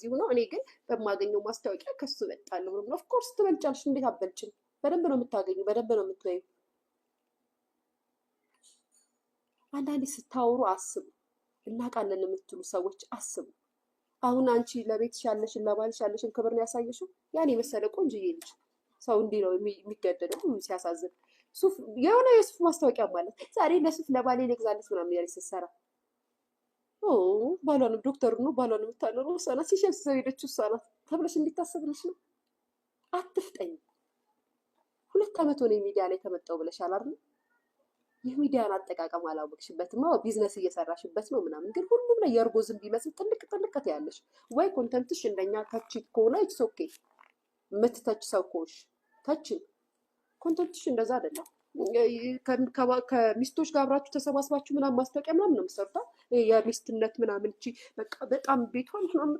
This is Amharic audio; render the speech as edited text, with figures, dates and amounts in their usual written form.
እንደዚህ ሆኖ እኔ ግን በማገኘው ማስታወቂያ ከሱ እበልጣለሁ ብሎ ኦፍ ኮርስ ትበልጫለሽ። እንዴት አበልጭም? በደንብ ነው የምታገኙ፣ በደንብ ነው የምትበዩ። አንዳንዴ ስታወሩ አስቡ። እናውቃለን የምትሉ ሰዎች አስቡ። አሁን አንቺ ለቤትሽ ያለሽን ለባልሽ ያለሽን ክብር ነው ያሳየሽው። ያን የመሰለ ቆንጆዬ ልጅ ሰው እንዲህ ነው የሚገደደው። ሲያሳዝን ሱፍ የሆነ የሱፍ ማስታወቂያ ማለት ዛሬ ለሱፍ ለባሌ ልግዛለት ምናምን ያለች ስትሰራ ባሏንም ዶክተሩ ነው ባሏንም የምታኖረው እሷ ናት። ሲሸልስ ሰው ሄደችው እሷ ናት ተብለሽ እንዲታሰብልሽ ነው። አትፍጠኝ። 2 ዓመት ሆነ ሚዲያ ላይ ከመጣው ብለሻል አይደል? የሚዲያን አጠቃቀም አላወቅሽበትም። ቢዝነስ እየሰራሽበት ነው ምናምን፣ ግን ሁሉም ላይ የእርጎ ዝም ቢመስል ጥልቅ ያለሽ ወይ ኮንተንትሽ እንደኛ ተች ከሆነ ኢትስ ኦኬ። የምትተች ሰው ከሆንሽ ተች፣ ኮንተንትሽ እንደዛ አይደለም። ከሚስቶች ጋር አብራችሁ ተሰባስባችሁ ምናምን ማስታወቂያ ምናምን ነው የምትሰሩት። የሚስትነት ምናምን እቺ በቃ በጣም ቤቷን ምናምን